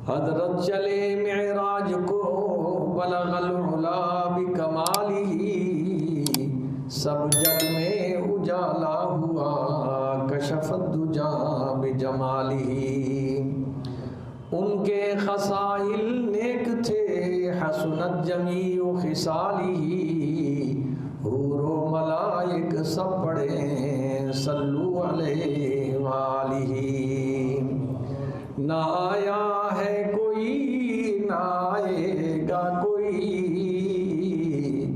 حضرت چلے معراج کو بلغ العلا بکمالہ، سب جگ میں اجالا ہوا کشف الدجا بجمالہ۔ ان کے خصائل نیک تھے حسنت جمیع خصالہ، حور و ملائک سب پڑھیں صلو علیہ وآلہ۔ نہ آیا ہے کوئی نہ آئے گا کوئی،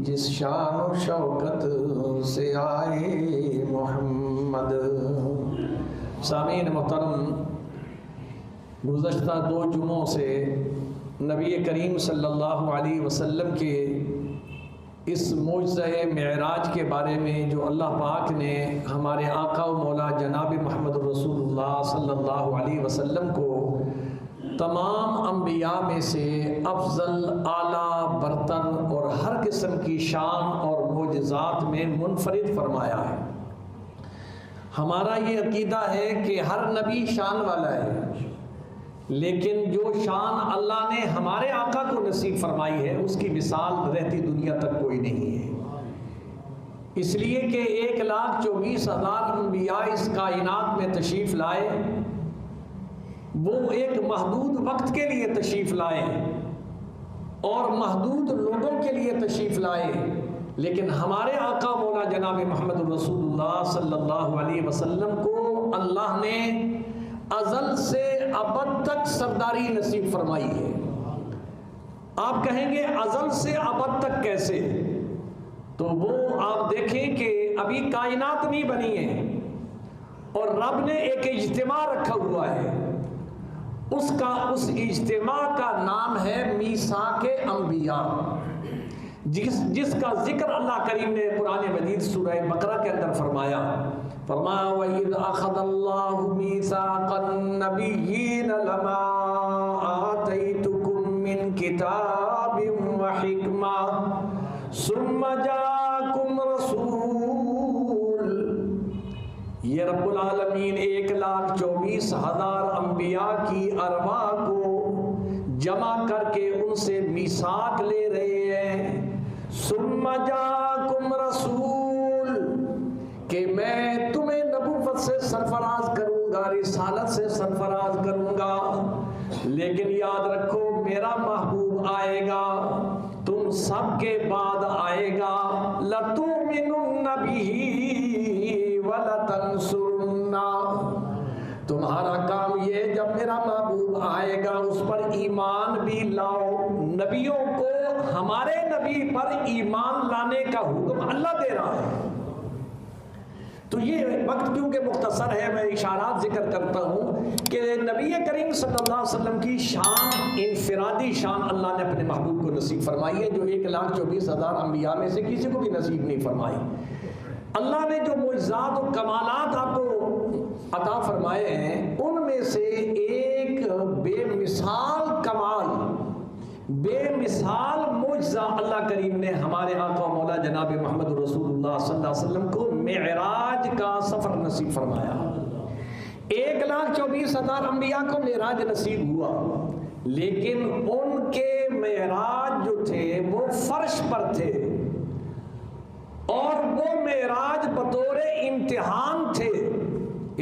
جس شان و شوکت سے آئے محمد۔ سامعین محترم، گزشتہ 2 جمعوں سے نبی کریم صلی اللہ علیہ وسلم کے اس معجزہ معراج کے بارے میں جو اللہ پاک نے ہمارے آقا و مولا جناب محمد رسول اللہ صلی اللہ علیہ وسلم کو تمام انبیاء میں سے افضل، اعلیٰ، برتر اور ہر قسم کی شان اور معجزات میں منفرد فرمایا ہے۔ ہمارا یہ عقیدہ ہے کہ ہر نبی شان والا ہے، لیکن جو شان اللہ نے ہمارے آقا کو نصیب فرمائی ہے اس کی مثال رہتی دنیا تک کوئی نہیں ہے۔ اس لیے کہ 1,24,000 انبیاء اس کائنات میں تشریف لائے، وہ ایک محدود وقت کے لیے تشریف لائے اور محدود لوگوں کے لیے تشریف لائے، لیکن ہمارے آقا مولا جناب محمد رسول اللہ صلی اللہ علیہ وسلم کو اللہ نے ازل سے ابد تک سرداری نصیب فرمائی ہے۔ آپ کہیں گے ازل سے ابد تک کیسے؟ تو وہ آپ دیکھیں کہ ابھی کائنات نہیں بنی ہے اور رب نے ایک اجتماع رکھا ہوا ہے، اس اجتماع کا نام ہے میثاق انبیاء، جس کا ذکر اللہ کریم نے قرآن مجید سورہ بقرہ کے اندر فرمایا۔ وَإِذْ أَخَذَ اللَّهُ مِيثَاقَ النَّبِيِّينَ لَمَا آتَيْتُكُم مِّن كِتَابٍ وَحِكْمَةٍ ثُمَّ جَاءَكُمْ رَسُولٌ۔ یہ رب العالمین 1,24,000 انبیاء کی ارواح کو جمع کر کے ان سے میثاق لے رہے ہیں۔ ثم جاءکم رسول، کہ میں تمہیں نبوت سے سرفراز کروں گا، رسالت سے سرفراز کروں گا، لیکن یاد رکھو میرا محبوب آئے گا، تم سب کے بعد آئے گا۔ لَتُؤْمِنُنَّ بِهِ وَلَتَنْصُرُنَّهُ۔ تمہارا کام یہ، جب میرا محبوب آئے گا اس پر ایمان بھی لاؤ۔ نبیوں کو ہمارے نبی پر ایمان لانے کا حکم اللہ دے رہا ہے۔ تو یہ وقت کیونکہ مختصر ہے، میں اشارات ذکر کرتا ہوں کہ نبی کریم صلی اللہ علیہ وسلم کی شان، انفرادی شان اللہ نے اپنے محبوب کو نصیب فرمائی ہے، جو 1,24,000 انبیاء میں سے کسی کو بھی نصیب نہیں فرمائی۔ اللہ نے جو معجزات و کمالات آپ کو عطا فرمائے ہیں، ان میں سے ایک بے مثال کمال، بے مثال معجزہ اللہ کریم نے ہمارے آقا مولا جناب محمد رسول اللہ صلی اللہ علیہ وسلم کو معراج کا سفر نصیب فرمایا۔ 1,24,000 انبیاء کو معراج نصیب ہوا، لیکن ان کے معراج جو تھے وہ فرش پر تھے، اور وہ معراج بطور امتحان تھے۔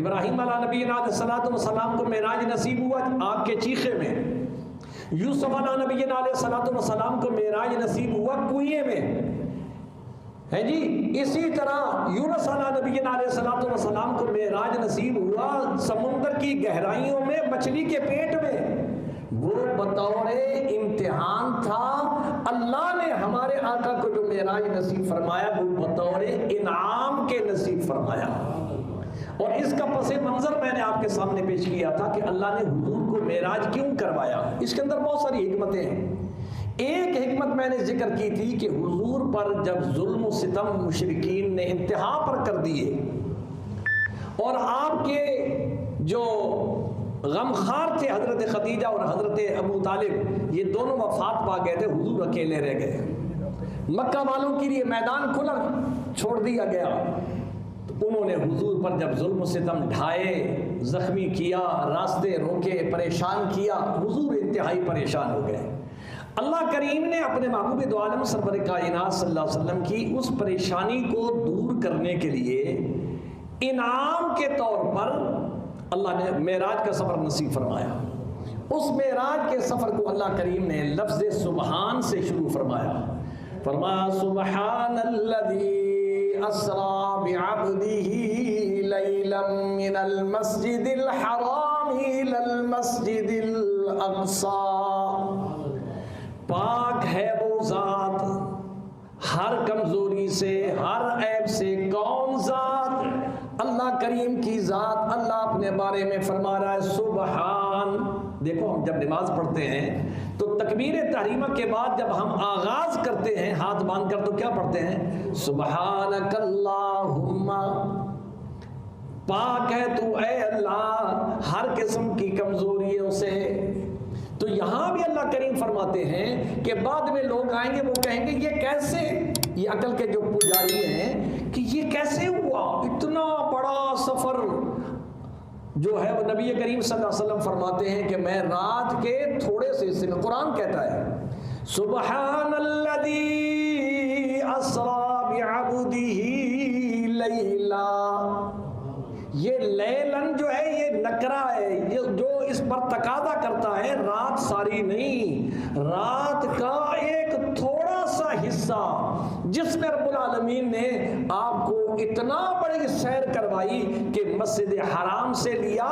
ابراہیم علیہ نبی علیہ السلام کو معراج نصیب ہوا آگ کے چیخے میں، یوسف علیہ نبی علیہ السلام کو معراج نصیب ہوا کنویں میں، ہے جی۔ اسی طرح یونس علیہ نبی علیہ السلام کو معراج نصیب ہوا سمندر کی گہرائیوں میں، مچھلی کے پیٹ میں۔ وہ بطور امتحان تھا۔ اللہ نے ہمارے آقا کو جو معراج نصیب فرمایا وہ بطور انعام کے نصیب فرمایا۔ اور اس کا پس منظر میں نے آپ کے سامنے پیش کیا تھا کہ اللہ نے حضور کو معراج کیوں کروایا۔ اس کے اندر بہت ساری حکمتیں ہیں۔ ایک حکمت میں نے ذکر کی تھی کہ حضور پر جب ظلم و ستم مشرکین نے انتہا پر کر دیے اور آپ کے جو غمخوار تھے حضرت خدیجہ اور حضرت ابو طالب، یہ دونوں وفات پا گئے تھے، حضور اکیلے رہ گئے، مکہ والوں کے لیے میدان کھلا چھوڑ دیا گیا۔ تو انہوں نے حضور پر جب ظلم و ستم ڈھائے، زخمی کیا، راستے روکے، پریشان کیا، حضور انتہائی پریشان ہو گئے۔ اللہ کریم نے اپنے محبوب دو عالم سرور کائنات صلی اللہ علیہ وسلم کی اس پریشانی کو دور کرنے کے لیے انعام کے طور پر اللہ نے معراج کا سفر نصیب فرمایا۔ اس معراج کے سفر کو اللہ کریم نے لفظ سبحان سے شروع فرمایا۔ فرمایا سبحان الذی اسری بعبدہ لیلا من المسجد الحرام الی المسجد الاقصی، پاک ہے وہ ذات ہر کمزوری سے، ہر عیب سے۔ کون ذات؟ اللہ کریم کی ذات۔ اللہ اپنے بارے میں فرما رہا ہے سبحان۔ دیکھو ہم جب نماز پڑھتے ہیں تو تکبیر تحریمہ کے بعد جب ہم آغاز کرتے ہیں ہاتھ باندھ کر تو کیا پڑھتے ہیں؟ سبحانک اللہم، پاک ہے تو اے اللہ ہر قسم کی کمزوریوں سے۔ تو یہاں بھی اللہ کریم فرماتے ہیں کہ بعد میں لوگ آئیں گے، وہ کہیں گے یہ کیسے، یہ عقل کے جو پجاری ہیں کہ یہ کیسے ہوا، اتنا بڑا سفر جو ہے وہ نبی کریم صلی اللہ علیہ وسلم فرماتے ہیں کہ میں رات کے تھوڑے سے حصے میں، قرآن کہتا ہے سبحان الذی اسری بعبدہ لیلا، یہ لیلن جو ہے یہ نکرہ ہے، یہ جو اس پر تقاضا کرتا ہے رات ساری نہیں، رات کا ایک تھوڑا سا حصہ جس میں رب العالمین نے آپ کو اتنا بڑی سیر کروائی کہ مسجد حرام سے لیا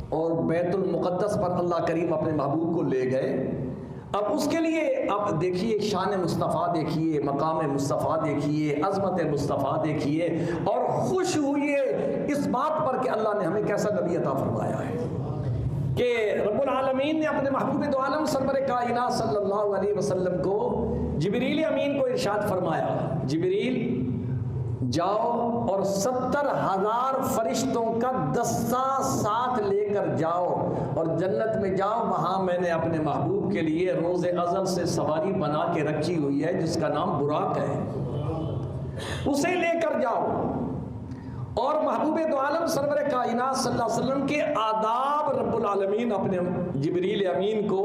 اور بیت المقدس پر اللہ کریم اپنے محبوب کو لے گئے۔ اب اس کے لیے اب دیکھیے شان مصطفیٰ دیکھیے، مقام مصطفیٰ دیکھیے، عظمت مصطفیٰ دیکھیے، اور خوش ہوئیے اس بات پر کہ اللہ نے ہمیں کیسا نبی عطا فرمایا ہے کہ رب العالمین نے اپنے محبوب دو عالم سرور کائنات صلی اللہ علیہ وسلم کو جبریل امین کو ارشاد فرمایا، جبریل جاؤ اور 70,000 فرشتوں کا دستہ ساتھ لے کر جاؤ اور جنت میں جاؤ، وہاں میں نے اپنے محبوب کے لیے روز ازل سے سواری بنا کے رکھی ہوئی ہے جس کا نام براق ہے، اسے لے کر جاؤ۔ اور محبوب دو عالم سرور کائنات صلی اللہ علیہ وسلم کے آداب رب العالمین اپنے جبریل امین کو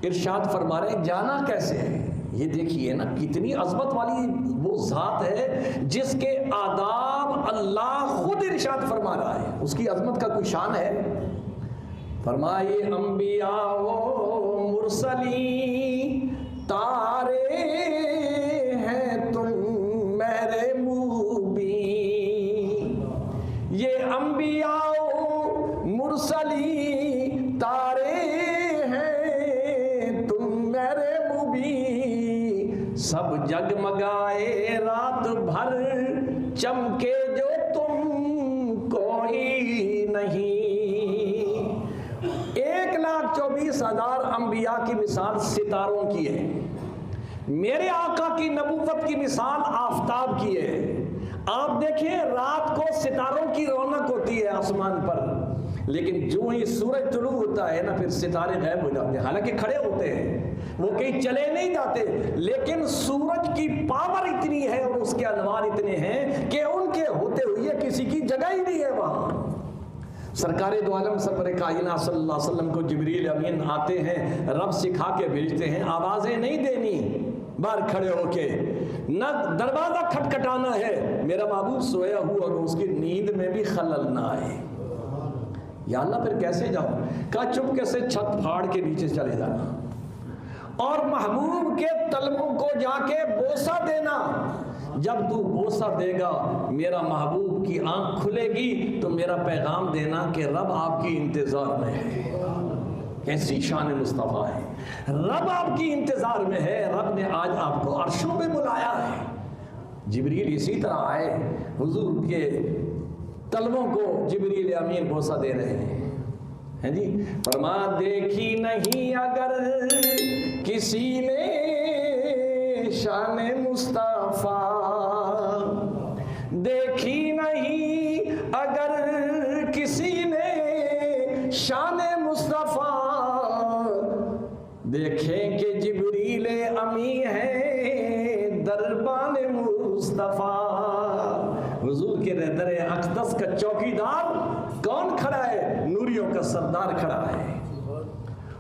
ارشاد فرما رہے ہیں، جانا کیسے ہے؟ یہ دیکھیے نا کتنی عظمت والی وہ ذات ہے جس کے آداب اللہ خود ارشاد فرما رہا ہے، اس کی عظمت کا کوئی شان ہے؟ فرمائے انبیاء و مرسلین تارے ہیں تم میرے مبین، یہ انبیاء و مرسلین تارے ہیں تم میرے مبین، سب جگمگائے رات بھر چمکے جو تم کوئی نہیں۔ 1,24,000 انبیاء کی مثال ستاروں کی ہے، میرے آقا کی نبوت کی مثال آفتاب کی ہے۔ آپ دیکھیں رات کو ستاروں کی رونق ہوتی ہے آسمان پر، لیکن جو ہی سورج طلوع ہوتا ہے نا پھر ستارے غائب ہو جاتے ہیں، حالانکہ کھڑے ہوتے ہیں، وہ کہیں چلے نہیں جاتے، لیکن سورج کی پاور اتنی ہے اور اس کے انوار اتنے ہیں کہ ان کے ہوتے ہوئے کسی کی جگہ ہی نہیں ہے وہاں۔ سرکار دو عالم سرور کائنات صلی اللہ علیہ وسلم کو جبریل امین آتے ہیں، رب سکھا کے بھیجتے ہیں، آوازیں نہیں دینی باہر کھڑے ہو کے، نہ دروازہ کھٹکھٹانا ہے، میرا محبوب سویا ہوا اور اس کی نیند میں بھی خلل نہ آئے۔ یا اللہ پھر کیسے جاؤ؟ کہا چپکے سے چھت پھاڑ کے نیچے چلے جانا اور محبوب کے تلووں کو جا کے بوسہ دینا، جب تو بوسہ دے گا میرا محبوب کی آنکھ کھلے گی تو میرا پیغام دینا کہ رب آپ کی انتظار میں ہے۔ ایسی شان مصطفیٰ ہے، رب آپ کی انتظار میں ہے، رب نے آج آپ کو عرشوں پہ بلایا ہے۔ جبریل اسی طرح آئے، حضور کے تلووں کو جبریل امین بوسہ دے رہے ہیں جی۔ فرما دیکھی نہیں اگر کسی نے شان مصطفیٰ، دیکھی نہیں اگر کسی نے شان مصطفیٰ، دیکھیں کہ جبریل امی ہے دربان مصطفیٰ۔ حضور نبیوں کا سردار کھڑا ہے۔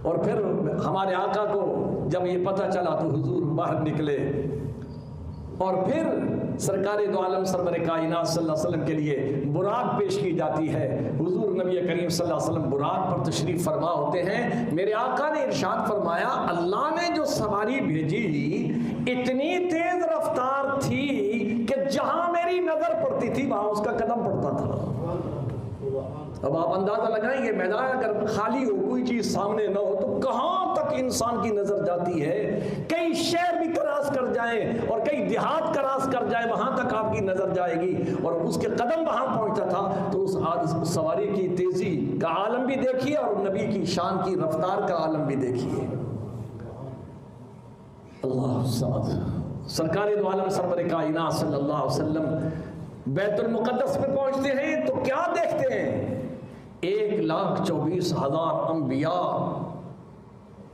اور پھر ہمارے آقا کو جب یہ پتہ چلا تو حضور باہر نکلے، اور پھر سرکار دو عالم سرور کائنات صلی اللہ علیہ وسلم کے لیے براق پیش کی جاتی ہے۔ حضور نبی کریم صلی اللہ علیہ وسلم براق پر تشریف فرما ہوتے ہیں۔ میرے آقا نے ارشاد فرمایا، اللہ نے جو سواری بھیجی اتنی تیز رفتار تھی کہ جہاں میری نظر پڑتی تھی وہاں اس کا قدم پڑتا تھا۔ اب آپ اندازہ لگائیں گے میدان اگر خالی ہو، کوئی چیز سامنے نہ ہو، تو کہاں تک انسان کی نظر جاتی ہے؟ کئی شہر بھی کراس کر جائیں اور کئی دیہات کراس کر جائیں، وہاں تک آپ کی نظر جائے گی، اور اس کے قدم وہاں پہنچتا تھا۔ تو اس سواری کی تیزی کا عالم بھی دیکھیے اور نبی کی شان کی رفتار کا عالم بھی دیکھیے۔ اللہ صمد۔ سرکار دو عالم سرور کائنات صلی اللہ علیہ وسلم بیت المقدس میں پہنچتے ہیں تو کیا دیکھتے ہیں؟ 1,24,000 انبیاء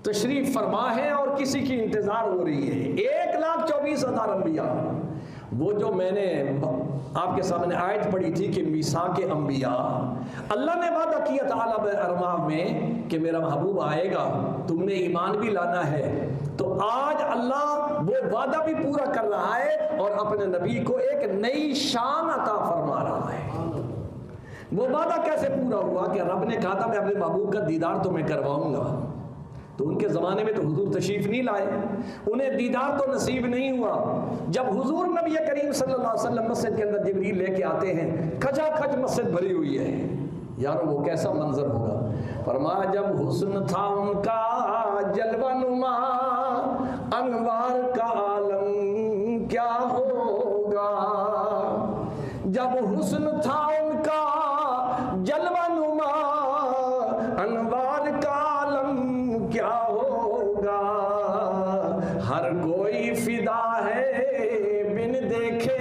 تشریف فرما ہے اور کسی کی انتظار ہو رہی ہے۔ 1,24,000 انبیاء۔ وہ جو میں نے آپ کے سامنے آیت پڑھی تھی کہ میثاق انبیاء، اللہ نے وعدہ کیا تھا عالم ارواح میں کہ میرا محبوب آئے گا، تم نے ایمان بھی لانا ہے۔ تو آج اللہ وہ وعدہ بھی پورا کر رہا ہے اور اپنے نبی کو ایک نئی شان عطا فرما رہا ہے۔ وہ وعدہ کیسے پورا ہوا کہ رب نے کہا تھا میں اپنے محبوب کا دیدار تمہیں کرواؤں گا، تو ان کے زمانے میں تو حضور تشریف نہیں لائے، انہیں دیدار تو نصیب نہیں ہوا۔ جب حضور نبی کریم صلی اللہ علیہ وسلم مسجد کے اندر جبریل لے کے آتے ہیں، کھچا کھچ مسجد بھری ہوئی ہے، یارو وہ کیسا منظر ہوگا؟ فرمایا جب حسن تھا ان کا جلوہ نما، انوار کا عالم کیا ہوگا؟ جب حسن تھا ان کا جلوہ نما، انوار کا عالم کیا ہوگا؟ ہر کوئی فدا ہے بن دیکھے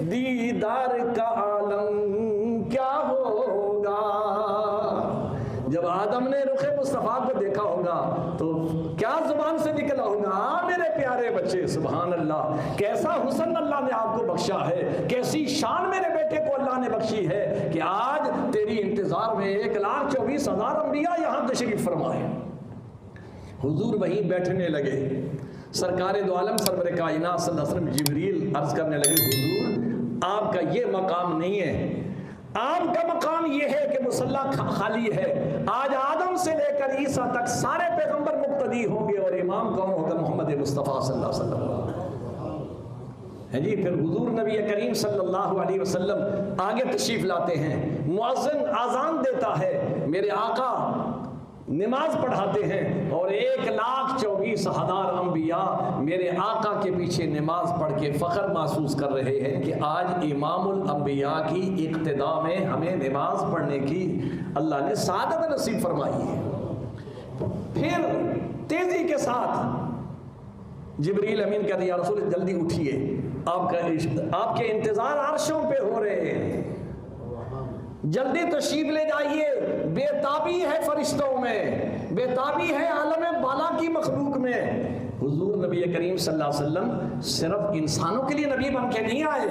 دیدار کا عالم کیا ہوگا؟ جب آدم نے رخ مصطفیٰ کو دیکھا ہوگا تو کیا زبان سے نکلا ہوگا؟ میرے پیارے بچے، سبحان اللہ، کیسا حسن اللہ نے آپ کو بخشا ہے، کیسی شان میرے بیٹے کو اللہ نے بخشی ہے کہ آج تیری انتظار میں 1,24,000 انبیاء یہاں تشریف فرمائے۔ حضور وہیں بیٹھنے لگے۔ سرکار دو عالم سرور کائنات صلی اللہ علیہ وسلم جبریل عرض کرنے لگے، حضور آپ کا یہ مقام نہیں ہے، آپ کا مقام یہ ہے کہ مصلی خالی ہے۔ آج آدم سے لے کر عیسیٰ تک سارے پیغمبر مقتدی ہوں گے، اور امام کون ہوگا؟ محمد مصطفیٰ صلی اللہ علیہ وسلم ہے جی۔ پھر حضور نبی کریم صلی اللہ علیہ وسلم آگے تشریف لاتے ہیں، مؤذن اذان دیتا ہے، میرے آقا نماز پڑھاتے ہیں، اور 1,24,000 انبیاء میرے آقا کے پیچھے نماز پڑھ کے فخر محسوس کر رہے ہیں کہ آج امام الانبیاء کی اقتداء میں ہمیں نماز پڑھنے کی اللہ نے سعادت نصیب فرمائی ہے۔ پھر تیزی کے ساتھ جبریل امین کہتے ہیں، یا رسول جلدی اٹھیے، آپ کے انتظار عرشوں پہ ہو رہے ہیں، جلدی تشریف لے جائیے۔ بے تابی ہے فرشتوں میں، بے تابی ہے عالم بالا کی مخلوق میں۔ حضور نبی کریم صلی اللہ علیہ وسلم صرف انسانوں کے لیے نبی بن کے نہیں آئے،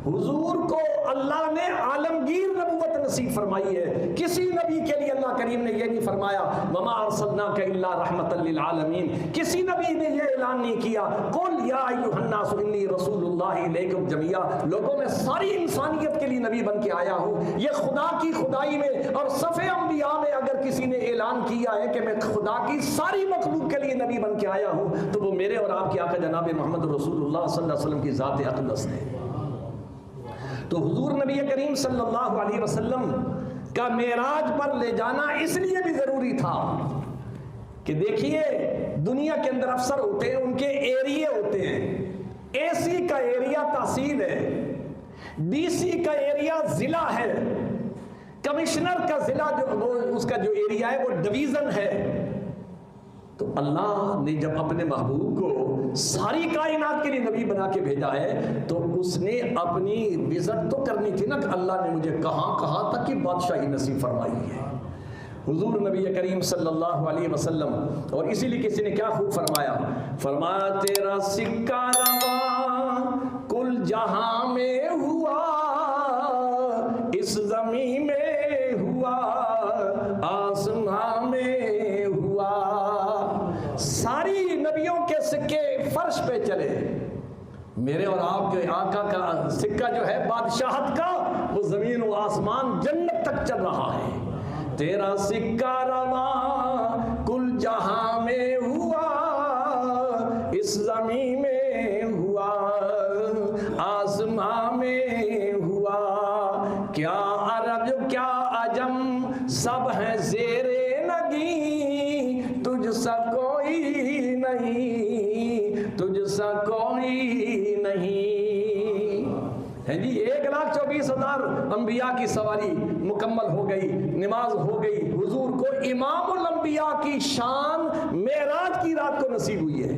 حضور کو اللہ نے عالمگیر نبوت نصیب فرمائی ہے۔ کسی نبی کے لیے اللہ کریم نے یہ نہیں فرمایا وما ارسلناک الا رحمۃ للعالمین، کسی نبی نے یہ اعلان نہیں کیا قل یا ایھا الناس انی رسول اللہ الیکم جمیعا، لوگوں میں ساری انسانیت کے لیے نبی بن کے آیا ہوں۔ یہ خدا کی خدائی میں اور صف انبیاء میں اگر کسی نے اعلان کیا ہے کہ میں خدا کی ساری مخلوق کے لیے نبی بن کے آیا ہوں، تو وہ میرے اور آپ کے آقا جناب محمد رسول اللہ صلی اللہ علیہ وسلم کی ذات اقدس ہے۔ تو حضور نبی کریم صلی اللہ علیہ وسلم کا معراج پر لے جانا اس لیے بھی ضروری تھا کہ دیکھیے دنیا کے اندر افسر ہوتے ہیں، ان کے ایریے ہوتے ہیں، اے سی کا ایریا تحصیل ہے، ڈی سی کا ایریا ضلع ہے، کمشنر کا ضلع اس کا جو ایریا ہے وہ ڈویژن ہے۔ تو اللہ نے جب اپنے محبوب کو ساری کائنات کے لیے نبی بنا کے بھیجا ہے تو اس نے اپنی وزٹ تو کرنی تھی نا کہ اللہ نے مجھے کہاں کہاں تک کی بادشاہی نصیب فرمائی ہے۔ حضور نبی کریم صلی اللہ علیہ وسلم، اور اسی لیے کسی نے کیا خوب فرمایا، فرمایا تیرا سکہ رواں کل جہاں میں ہوا، اس زمین میں ہوا، چلے میرے اور آپ کے آقا کا سکہ جو ہے بادشاہت کا وہ زمین و آسمان جنت تک چل رہا ہے. تیرا سکہ رواں کل جہاں میں ہوا، اس زمین میں ہوا، آسمان میں ہوا. کیا عرب کیا عجم سب ہیں زیر نگی، تجھ سا کوئی نہیں، تجھ سا کوئی نہیں. ہے جی 1,24,000 انبیاء کی سواری مکمل ہو گئی، نماز ہو گئی. حضور کو امام الانبیاء کی شان معراج کی رات کو نصیب ہوئی ہے.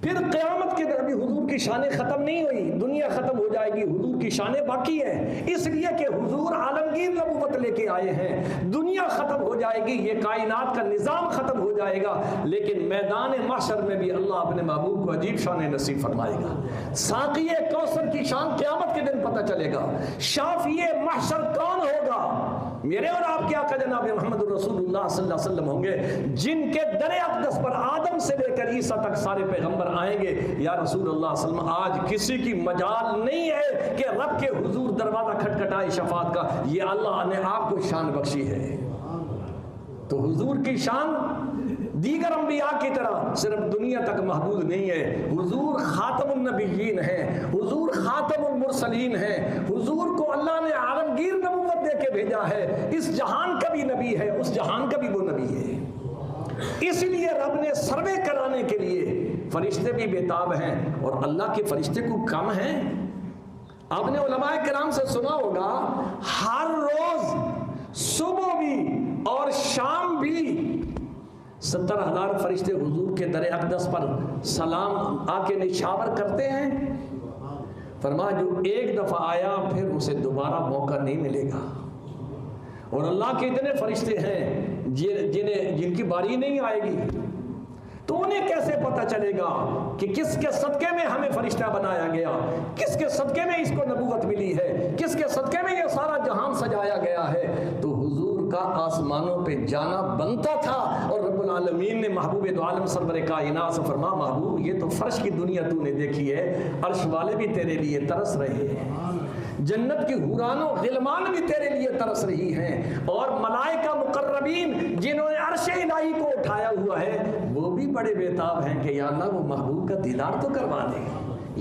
پھر قیامت کے دن ابھی حضور کی شانیں ختم نہیں ہوئی، دنیا ختم ہو جائے گی، حضور کی شانیں باقی ہیں. اس لیے کہ حضور عالمگیر نبوت لے کے آئے ہیں. دنیا ختم ہو جائے گی، یہ کائنات کا نظام ختم ہو جائے گا، لیکن میدان محشر میں بھی اللہ اپنے محبوب کو عجیب شانیں نصیب فرمائے گا. ساقی کوثر کی شان قیامت کے دن پتہ چلے گا. شافی محشر کون ہوگا؟ میرے اور آپ کے آقا جناب محمد رسول اللہ صلی اللہ علیہ وسلم ہوں گے، جن کے در اقدس پر آدم سے لے کر عیسیٰ تک سارے پیغمبر آئیں گے. یا رسول اللہ صلی اللہ علیہ وسلم آج کسی کی مجال نہیں ہے کہ رب کے حضور دروازہ کھٹکھٹائے شفاعت کا. یہ اللہ نے آپ کو شان بخشی ہے. تو حضور کی شان دیگر انبیاء کی طرح صرف دنیا تک محدود نہیں ہے. حضور خاتم النبیین ہیں، حضور خاتم المرسلین ہیں. حضور کو اللہ نے عالمگیر نبوت دے کے بھیجا ہے. اس جہان کا بھی نبی ہے، اس جہان کا بھی وہ نبی ہے. اس لیے رب نے سروے کرانے کے لیے فرشتے بھی بےتاب ہیں، اور اللہ کے فرشتے کو کم ہیں. آپ نے علماء کرام سے سنا ہوگا ہر روز صبح بھی اور شام بھی 70,000 فرشتے حضور کے در اقدس پر سلام آ کے نشاور کرتے ہیں. فرمایا جو ایک دفعہ آیا پھر اسے دوبارہ موقع نہیں ملے گا. اور اللہ کے اتنے فرشتے ہیں جن کی باری نہیں آئے گی، تو انہیں کیسے پتہ چلے گا کہ کس کے صدقے میں ہمیں فرشتہ بنایا گیا، کس کے صدقے میں اس کو نبوت ملی ہے، کس کے صدقے میں یہ سارا جہان سجایا گیا ہے. تو حضور کا آسمانوں پہ جانا بنتا تھا، اور رب العالمین نے محبوب دو عالم سرور کائنات سے فرما محبوب یہ تو فرش کی دنیا تو نے دیکھی ہے، عرش والے بھی تیرے لیے ترس رہے ہیں، جنت کی حوران و غلمان بھی تیرے لیے ترس رہی ہیں، اور ملائکہ مقربین جنہوں نے عرش الہی کو اٹھایا ہوا ہے وہ بھی بڑے بےتاب ہیں کہ یا اللہ وہ محبوب کا دیدار تو کروا دے.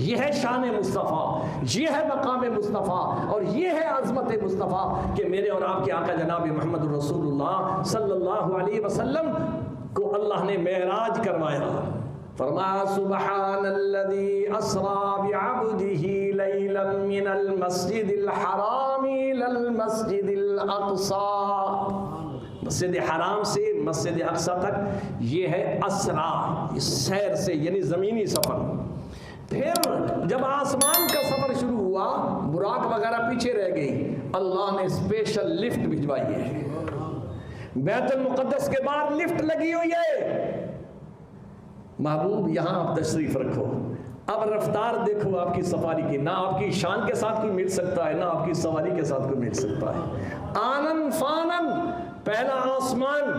یہ ہے شان مصطفیٰ، یہ ہے مقام مصطفیٰ، اور یہ ہے عظمت مصطفیٰ کہ میرے اور آپ کے آقا جناب محمد رسول اللہ صلی اللہ علیہ وسلم کو اللہ نے معراج کروایا. فرمایا سبحان الذي اسرا بعبده ليلا من المسجد الحرام الى المسجد الاقصى. مسجد حرام سے مسجد اقصی تک یہ ہے اسرا، سیر سے یعنی زمینی سفر. پھر جب آسمان کا سفر شروع ہوا براق وغیرہ پیچھے رہ گئی، اللہ نے اسپیشل لفٹ بھجوائی ہے. بیت المقدس کے بعد لفٹ لگی ہوئی ہے. محبوب یہاں آپ تشریف رکھو. اب رفتار دیکھو آپ کی سواری کی، نہ آپ کی شان کے ساتھ کوئی مل سکتا ہے، نہ آپ کی سواری کے ساتھ کوئی مل سکتا ہے. آنن فانن پہلا آسمان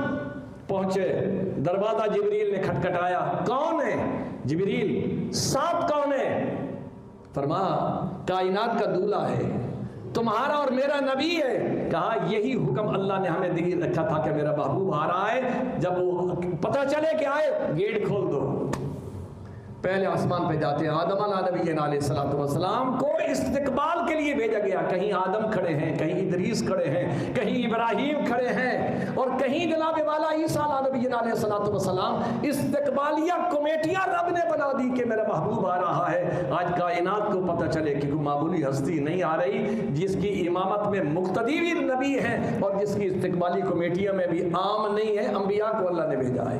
پہنچے، دروازہ جبریل نے کھٹکھٹایا. کون ہے جبریل؟ ساتھ کون ہے؟ فرمایا کائنات کا دولہا ہے، تمہارا اور میرا نبی ہے. کہا یہی حکم اللہ نے ہمیں دے رکھا تھا کہ میرا محبوب آ رہا ہے، جب وہ پتہ چلے کہ آئے گیٹ کھول دو. پہلے آسمان پہ جاتے ہیں آدم علیہ السلام کو استقبال کے لیے بھیجا گیا. کہیں آدم کھڑے ہیں، کہیں ادریس کھڑے ہیں، کہیں ابراہیم کھڑے ہیں، اور کہیں جناب والا عیسیٰ علیہ السلام. استقبالیہ کمیٹیاں رب نے بنا دی کہ میرا محبوب آ رہا ہے. آج کائنات کو پتہ چلے کہ کوئی معمولی ہستی نہیں آ رہی جس کی امامت میں مقتدی بھی نبی ہیں، اور جس کی استقبالی کمیٹیاں میں بھی عام نہیں ہے. انبیاء کو اللہ نے بھیجا ہے.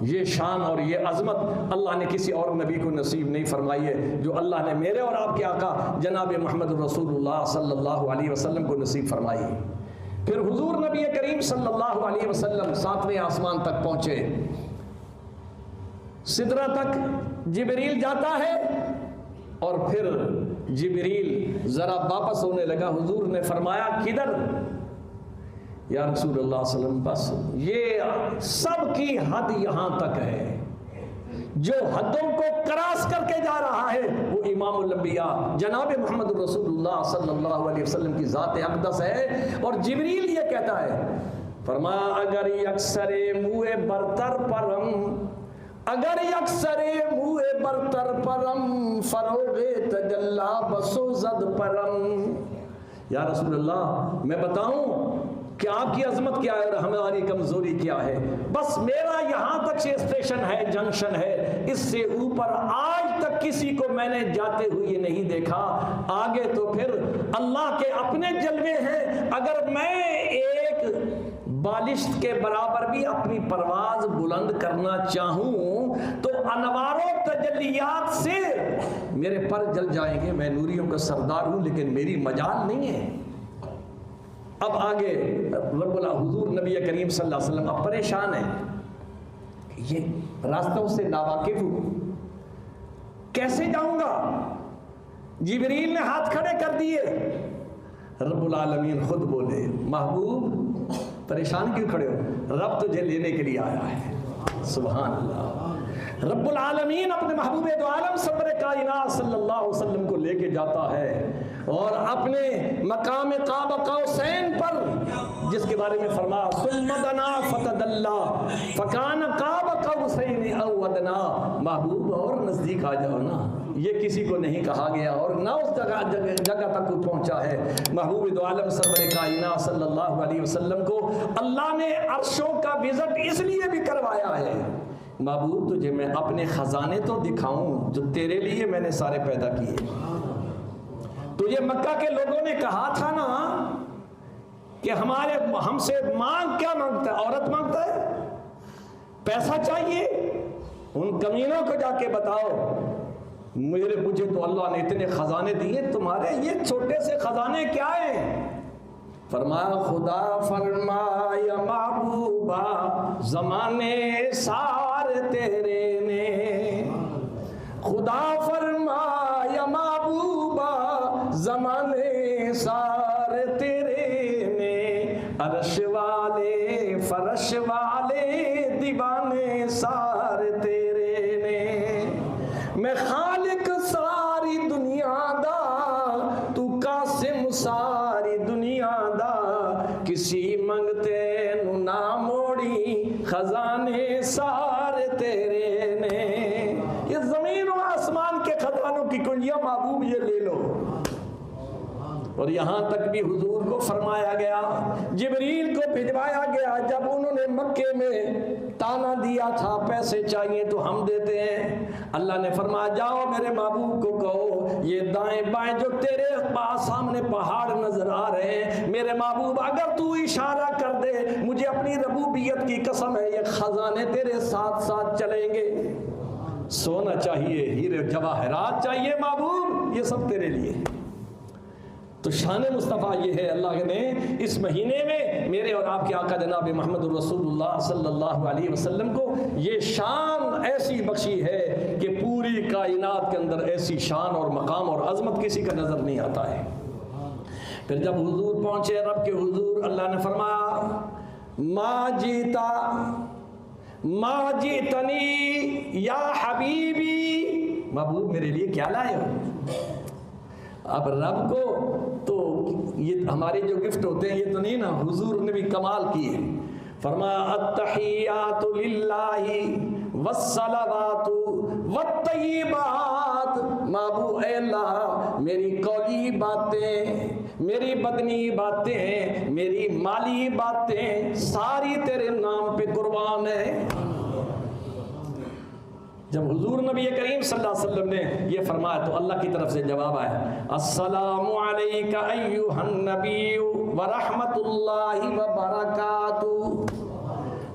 یہ شان اور یہ عظمت اللہ نے کسی اور نبی کو نصیب نہیں فرمائی ہے جو اللہ نے میرے اور آپ کے آقا جناب محمد رسول اللہ صلی اللہ علیہ وسلم کو نصیب فرمائی. پھر حضور نبی کریم صلی اللہ علیہ وسلم 7ویں آسمان تک پہنچے. سدرہ تک جبریل جاتا ہے، اور پھر جبریل ذرا واپس ہونے لگا. حضور نے فرمایا کدھر؟ یا رسول اللہ صلی اللہ علیہ وسلم بس یہ سب کی حد یہاں تک ہے. جو حدوں کو کراس کر کے جا رہا ہے وہ امام الانبیاء جناب محمد رسول اللہ صلی اللہ علیہ وسلم کی ذات اقدس ہے۔ اور جبریل یہ کہتا ہے، فرمایا اگر یکسر منہ برتر پرم، اگر یکسر منہ برتر پرم، فروغ تجلا بسو زد پرم۔ یا رسول اللہ میں بتاؤں کہ آپ کی عظمت کیا ہے اور ہماری کمزوری کیا ہے؟ بس میرا یہاں تک سے اسٹیشن ہے، جنکشن ہے، اس سے اوپر آج تک کسی کو میں نے جاتے ہوئے نہیں دیکھا، آگے تو پھر اللہ کے اپنے جلوے ہیں۔ اگر میں ایک بالشت کے برابر بھی اپنی پرواز بلند کرنا چاہوں تو انوار و تجلیات سے میرے پر جل جائیں گے۔ میں نوریوں کا سردار ہوں لیکن میری مجال نہیں ہے۔ اب آگے رب حضور نبی کریم صلی اللہ علیہ وسلم اب پریشان ہیں، یہ راستوں سے ناواقف ہوں، کیسے جاؤں گا؟ جبریل نے ہاتھ کھڑے کر دیے، رب العالمین خود بولے، محبوب پریشان کیوں کھڑے ہو؟ رب تجھے لینے کے لیے آیا ہے۔ سبحان اللہ، رب العالمین اپنے محبوب دو عالم سرور کائنات صلی اللہ علیہ وسلم کو لے کے جاتا ہے اور اپنے مقام قاب قوسین پر، جس کے بارے میں فرمایا ثم دنا فتدلا فکان قاب قوسین او ادنا، محبوب اور نزدیک آ جاؤ نا، یہ کسی کو نہیں کہا گیا اور نہ اس جگہ تک کو پہنچا ہے۔ محبوب دو عالم سرور کائنات صلی اللہ علیہ وسلم کو اللہ نے عرشوں کا وزٹ اس لیے بھی کروایا ہے، محبوب تجھے میں اپنے خزانے تو دکھاؤں جو تیرے لیے میں نے سارے پیدا کیے۔ تو یہ مکہ کے لوگوں نے کہا تھا نا کہ ہم سے مانگ کیا مانگتا ہے؟ عورت مانگتا ہے، پیسہ چاہیے؟ ان کمینوں کو جا کے بتاؤ مجھے تو اللہ نے اتنے خزانے دیے، تمہارے یہ چھوٹے سے خزانے کیا ہیں؟ فرمایا خدا فرمایا محبوبہ زمانے سار تیرے نے، خدا فرمایا محبوبہ زمانے سار تیرے نے، عرش والے فرش والے دیوانے سار تیرے نے، میں خالق ساری دنیا دا تو قاسم ساری دنیا دا، کسی منگتے نو نہ موڑی خزانے سار تیرے نے۔ یہ زمین و آسمان کے خزانوں کی کنجیاں محبوب یہ لے لو۔ اور یہاں تک بھی حضور کو فرمایا گیا، جبریل کو بھجوایا گیا، جب انہوں نے مکے میں تانا دیا تھا پیسے چاہیے تو ہم دیتے ہیں، اللہ نے فرمایا جاؤ میرے محبوب کو کہو یہ دائیں بائیں جو تیرے پاس سامنے پہاڑ نظر آ رہے ہیں، میرے محبوب اگر تو اشارہ کر دے مجھے اپنی ربوبیت کی قسم ہے یہ خزانے تیرے ساتھ ساتھ چلیں گے۔ سونا چاہیے، ہیرے جواہرات چاہیے محبوب، یہ سب تیرے لیے۔ تو شان مصطفیٰ یہ ہے، اللہ نے اس مہینے میں میرے اور آپ کے آقا جناب محمد رسول اللہ صلی اللہ علیہ وسلم کو یہ شان ایسی بخشی ہے کہ پوری کائنات کے اندر ایسی شان اور مقام اور عظمت کسی کا نظر نہیں آتا ہے۔ پھر جب حضور پہنچے رب کے حضور، اللہ نے فرمایا ما جیتنی یا حبیبی، محبوب میرے لیے کیا لائے ہو؟ اب رب کو تو یہ ہمارے جو گفٹ ہوتے ہیں یہ تو نہیں نا، حضور نے بھی کمال کیے، فرمایا التحیات للہ والصلوات والطیبات، محبوب اے اللہ میری قولی باتیں، میری بدنی باتیں، میری مالی باتیں ساری تیرے نام پہ قربان ہے۔ جب حضور نبی کریم صلی اللہ علیہ وسلم نے یہ فرمایا تو اللہ کی طرف سے جواب آیا السلام علیک ایھا النبی ورحمۃ اللہ وبرکاتہ۔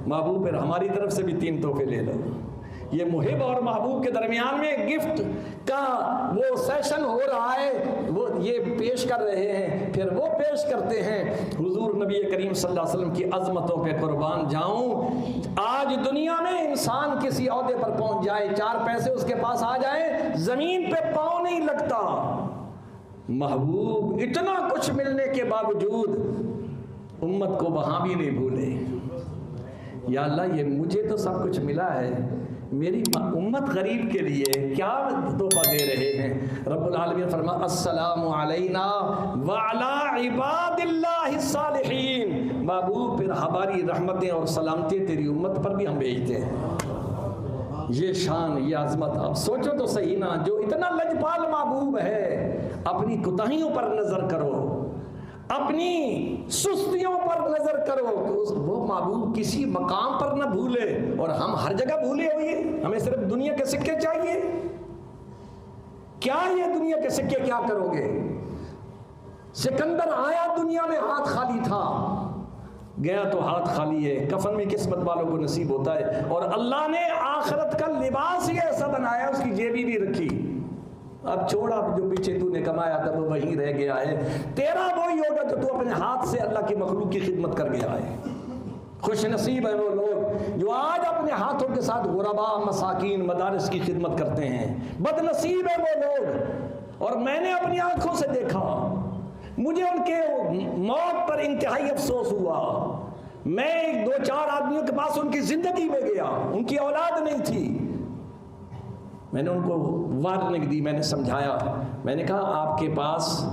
محبوب پھر ہماری طرف سے بھی 3 تحفے لے لو۔ یہ محب اور محبوب کے درمیان میں گفٹ کا وہ سیشن ہو رہا ہے، وہ یہ پیش کر رہے ہیں، پھر وہ پیش کرتے ہیں۔ حضور نبی کریم صلی اللہ علیہ وسلم کی عظمتوں پہ قربان جاؤں، آج دنیا میں انسان کسی عہدے پر پہنچ جائے، 4 پیسے اس کے پاس آ جائیں، زمین پہ پاؤں نہیں لگتا، محبوب اتنا کچھ ملنے کے باوجود امت کو وہاں بھی نہیں بھولے۔ یا اللہ یہ مجھے تو سب کچھ ملا ہے میری امت غریب کے لیے کیا تحفہ دے رہے ہیں؟ رب العالمین فرمایا السلام علینا وعلی عباد اللہ الصالحین، محبوب پھر ہماری رحمتیں اور سلامتی تیری امت پر بھی ہم بھیجتے ہیں۔ یہ شان، یہ عظمت، اب سوچو تو صحیح نا، جو اتنا لجپال محبوب ہے، اپنی کوتاہیوں پر نظر کرو، اپنی سستیوں پر نظر کرو تو وہ محبوب کسی مقام پر نہ بھولے، اور ہم ہر جگہ بھولے ہوئے، ہمیں صرف دنیا کے سکے چاہیے۔ کیا یہ دنیا کے سکے کیا کرو گے؟ سکندر آیا دنیا میں ہاتھ خالی تھا، گیا تو ہاتھ خالی ہے، کفن میں قسمت والوں کو نصیب ہوتا ہے، اور اللہ نے آخرت کا لباس ہی ایسا بنایا، اس کی جیبی بھی رکھی۔ اب چھوڑ، اب جو پیچھے تو نے کمایا تھا وہ وہیں رہ گیا ہے، تیرا وہی ہوگا جو تو اپنے ہاتھ سے اللہ کی مخلوق کی خدمت کر گیا ہے۔ خوش نصیب ہیں وہ لوگ جو آج اپنے ہاتھوں کے ساتھ غرباء، مساکین، مدارس کی خدمت کرتے ہیں، بد نصیب ہیں وہ لوگ۔ اور میں نے اپنی آنکھوں سے دیکھا، مجھے ان کے موت پر انتہائی افسوس ہوا۔ میں ایک دو چار آدمیوں کے پاس ان کی زندگی میں گیا، ان کی اولاد نہیں تھی، میں نے ان کو وارننگ دی، میں نے سمجھایا، میں نے کہا آپ کے پاس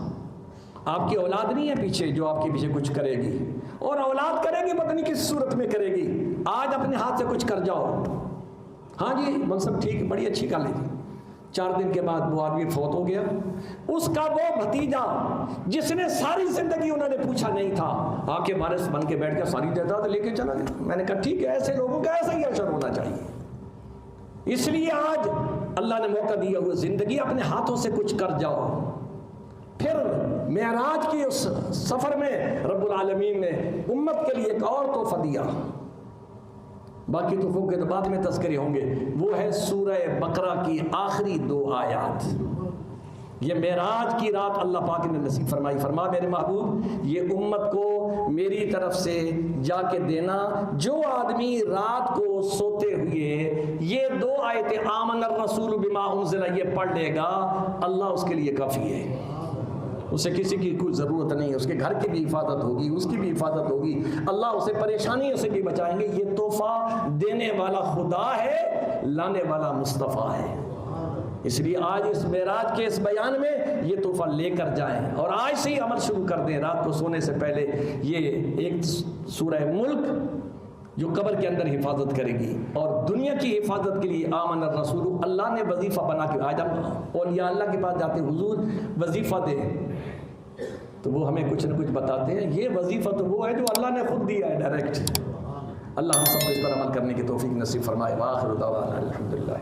آپ کی اولاد نہیں ہے پیچھے جو آپ کے پیچھے کچھ کرے گی، اور اولاد کرے گی پتہ نہیں کس صورت میں کرے گی، آج اپنے ہاتھ سے کچھ کر جاؤ۔ ہاں جی منصب ٹھیک، بڑی اچھی گل ہے جی۔ 4 دن کے بعد وہ آدمی فوت ہو گیا، اس کا وہ بھتیجا جس نے ساری زندگی انہوں نے پوچھا نہیں تھا، آ کے وارث بن کے بیٹھ کے ساری جائیداد لے کے چلا گیا۔ میں نے کہا ٹھیک ہے، ایسے لوگوں کا ایسا ہی اشر ہونا چاہیے۔ اس لیے آج اللہ نے موقع دیا ہوئے زندگی، اپنے ہاتھوں سے کچھ کر جاؤ۔ پھر معراج کی اس سفر میں رب العالمین نے امت کے لیے ایک اور تحفہ دیا، باقی تحفوں کے تو بعد میں تذکرے ہوں گے، وہ ہے سورہ بقرہ کی آخری 2 آیات۔ یہ معراج کی رات اللہ پاک نے نصیب فرمائی، فرما میرے محبوب یہ امت کو میری طرف سے جا کے دینا، جو آدمی رات کو سوتے ہوئے یہ 2 آیتیں آمن الرسول بما انزل یہ پڑھ لے گا، اللہ اس کے لیے کافی ہے، اسے کسی کی کوئی ضرورت نہیں ہے، اس کے گھر کی بھی حفاظت ہوگی، اس کی بھی حفاظت ہوگی، اللہ اسے پریشانیوں سے بھی بچائیں گے۔ یہ تحفہ دینے والا خدا ہے، لانے والا مصطفیٰ ہے۔ اس لیے آج اس معراج کے اس بیان میں یہ تحفہ لے کر جائیں، اور آج سے ہی عمل شروع کر دیں۔ رات کو سونے سے پہلے یہ ایک سورہ ملک جو قبر کے اندر حفاظت کرے گی، اور دنیا کی حفاظت کے لیے آمن الرسول اللہ نے وظیفہ بنا کے، آج ہم اولیاء اللہ کے پاس جاتے حضور وظیفہ دے تو وہ ہمیں کچھ نہ کچھ بتاتے ہیں، یہ وظیفہ تو وہ ہے جو اللہ نے خود دیا ہے ڈائریکٹ۔ اللہ ہم سب کو اس پر عمل کرنے کی توفیق نصیب فرمائے۔ وآخر دعوانا الحمدللہ۔